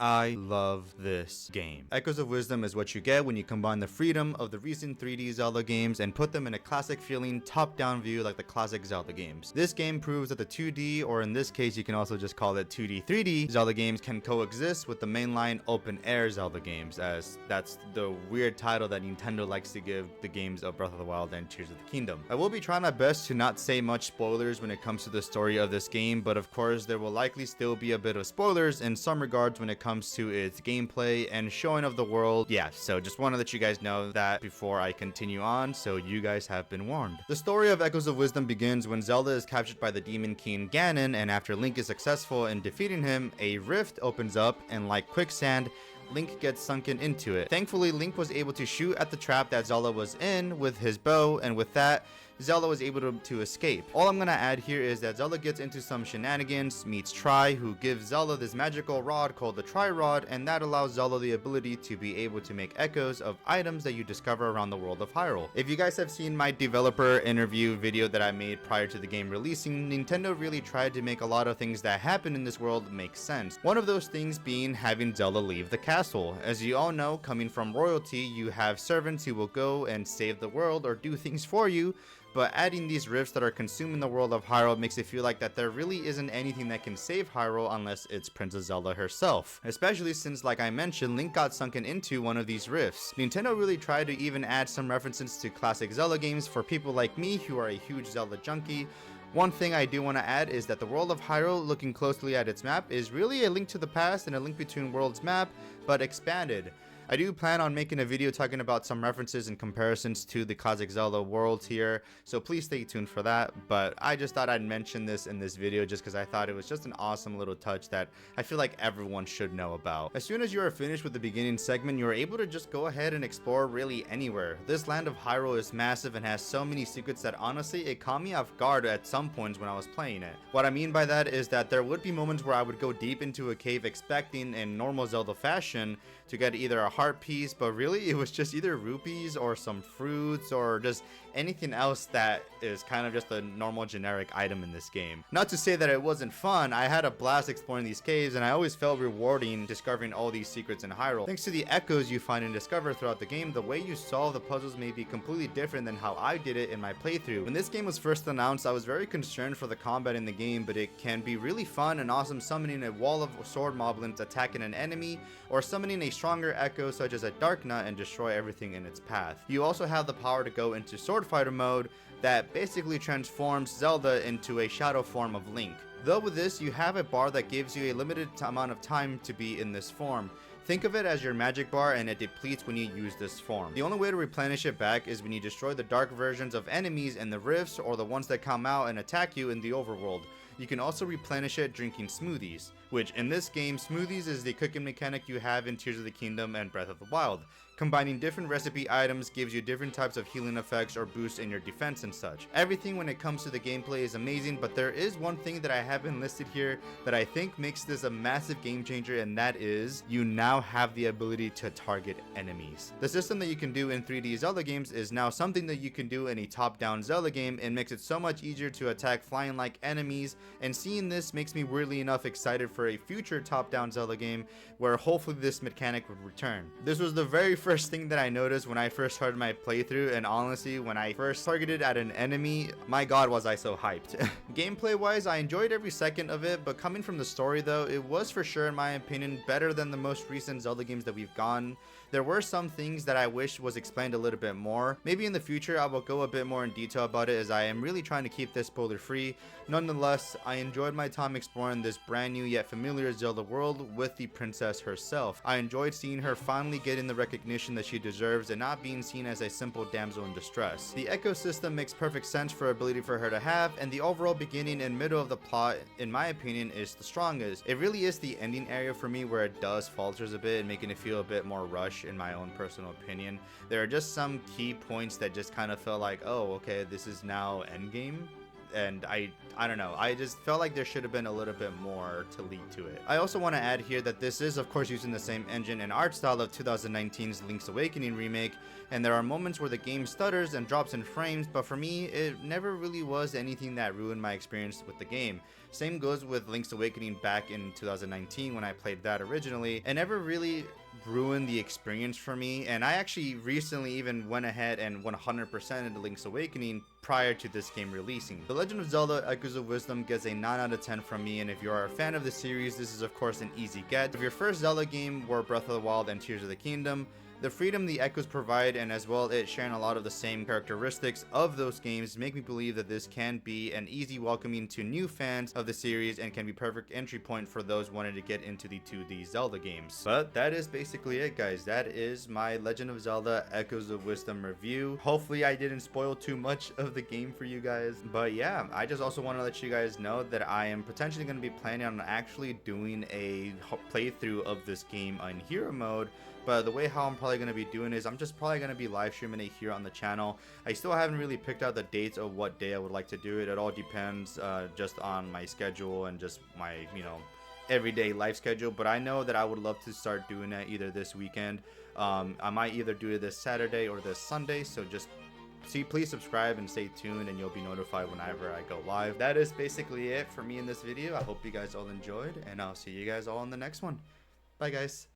I love this game. Echoes of Wisdom is what you get when you combine the freedom of the recent 3D Zelda games and put them in a classic feeling top-down view like the classic Zelda games. This game proves that the 2D, or in this case you can also just call it 2D 3D Zelda games, can coexist with the mainline open-air Zelda games, as that's the weird title that Nintendo likes to give the games of Breath of the Wild and Tears of the Kingdom. I will be trying my best to not say much spoilers when it comes to the story of this game, but of course there will likely still be a bit of spoilers in some regards when it comes to its gameplay and showing of the world. Yeah, so just want to let you guys know that before I continue on, so you guys have been warned. The story of Echoes of Wisdom begins when Zelda is captured by the Demon King Ganon, and after Link is successful in defeating him, a rift opens up, and like quicksand, Link gets sunken into it. Thankfully, Link was able to shoot at the trap that Zelda was in with his bow, and with that, Zelda was able to escape. All I'm gonna add here is that Zelda gets into some shenanigans, meets Tri, who gives Zelda this magical rod called the Tri Rod, and that allows Zelda the ability to be able to make echoes of items that you discover around the world of Hyrule. If you guys have seen my developer interview video that I made prior to the game releasing, Nintendo really tried to make a lot of things that happen in this world make sense. One of those things being having Zelda leave the castle. As you all know, coming from royalty, you have servants who will go and save the world or do things for you, but adding these rifts that are consuming the world of Hyrule makes it feel like that there really isn't anything that can save Hyrule unless it's Princess Zelda herself. Especially since, like I mentioned, Link got sunken into one of these rifts. Nintendo really tried to even add some references to classic Zelda games for people like me who are a huge Zelda junkie. One thing I do want to add is that the world of Hyrule, looking closely at its map, is really a Link to the Past and a Link Between Worlds map, but expanded. I do plan on making a video talking about some references and comparisons to the classic Zelda worlds here, so please stay tuned for that, but I just thought I'd mention this in this video just because I thought it was just an awesome little touch that I feel like everyone should know about. As soon as you are finished with the beginning segment, you are able to just go ahead and explore really anywhere. This land of Hyrule is massive and has so many secrets that honestly it caught me off guard at some points when I was playing it. What I mean by that is that there would be moments where I would go deep into a cave expecting in normal Zelda fashion to get either a heart piece, but really it was just either rupees or some fruits or just anything else that is kind of just a normal generic item in this game. Not to say that it wasn't fun, I had a blast exploring these caves and I always felt rewarding discovering all these secrets in Hyrule. Thanks to the echoes you find and discover throughout the game, the way you solve the puzzles may be completely different than how I did it in my playthrough. When this game was first announced, I was very concerned for the combat in the game, but it can be really fun and awesome summoning a wall of sword moblins attacking an enemy, or summoning a stronger echo such as a Dark Nut and destroy everything in its path. You also have the power to go into Sword Fighter mode that basically transforms Zelda into a shadow form of Link. Though with this, you have a bar that gives you a limited amount of time to be in this form. Think of it as your magic bar and it depletes when you use this form. The only way to replenish it back is when you destroy the dark versions of enemies in the rifts or the ones that come out and attack you in the overworld. You can also replenish it drinking smoothies, which in this game, smoothies is the cooking mechanic you have in Tears of the Kingdom and Breath of the Wild. Combining different recipe items gives you different types of healing effects or boosts in your defense and such. Everything when it comes to the gameplay is amazing, but there is one thing that I haven't listed here that I think makes this a massive game changer, and that is you now have the ability to target enemies. The system that you can do in 3D Zelda games is now something that you can do in a top-down Zelda game, and makes it so much easier to attack flying-like enemies, and seeing this makes me weirdly enough excited for a future top-down Zelda game where hopefully this mechanic would return. This was the very first thing that I noticed when I first started my playthrough, and honestly when I first targeted at an enemy, my god was I so hyped. Gameplay wise, I enjoyed every second of it, but coming from the story though, it was for sure in my opinion better than the most recent Zelda games that we've gone. There were some things that I wish was explained a little bit more. Maybe in the future I will go a bit more in detail about it, as I am really trying to keep this spoiler free. Nonetheless, I enjoyed my time exploring this brand new yet familiar Zelda world with the princess herself. I enjoyed seeing her finally getting the recognition that she deserves and not being seen as a simple damsel in distress. The ecosystem makes perfect sense for ability for her to have, and the overall beginning and middle of the plot in my opinion is the strongest. It really is the ending area for me where it does falters a bit, making it feel a bit more rushed in my own personal opinion. There are just some key points that just kind of felt like, oh okay, this is now endgame. and I don't know, I just felt like there should have been a little bit more to lead to it. I also want to add here that this is of course using the same engine and art style of 2019's Link's Awakening remake, and there are moments where the game stutters and drops in frames, but for me it never really was anything that ruined my experience with the game. Same goes with Link's Awakening back in 2019 when I played that originally. It never really ruined the experience for me, and I actually recently even went ahead and 100% into Link's Awakening prior to this game releasing. The Legend of Zelda Echoes of Wisdom gets a 9 out of 10 from me, and if you are a fan of the series, this is of course an easy get. If your first Zelda game were Breath of the Wild and Tears of the Kingdom, the freedom the echoes provide, and as well it sharing a lot of the same characteristics of those games, make me believe that this can be an easy welcoming to new fans of the series and can be perfect entry point for those wanting to get into the 2D Zelda games. But that is basically it, guys. That is my Legend of Zelda Echoes of Wisdom review. Hopefully I didn't spoil too much of the game for you guys, but yeah, I just also want to let you guys know that I am potentially going to be planning on actually doing a playthrough of this game on hero mode. But the way how I'm probably going to be doing is I'm just probably going to be live streaming it here on the channel. I still haven't really picked out the dates of what day I would like to do it. It all depends just on my schedule and just my, you know, everyday life schedule. But I know that I would love to start doing that either this weekend. I might either do it this Saturday or this Sunday. So just please subscribe and stay tuned, and you'll be notified whenever I go live. That is basically it for me in this video. I hope you guys all enjoyed, and I'll see you guys all in the next one. Bye, guys.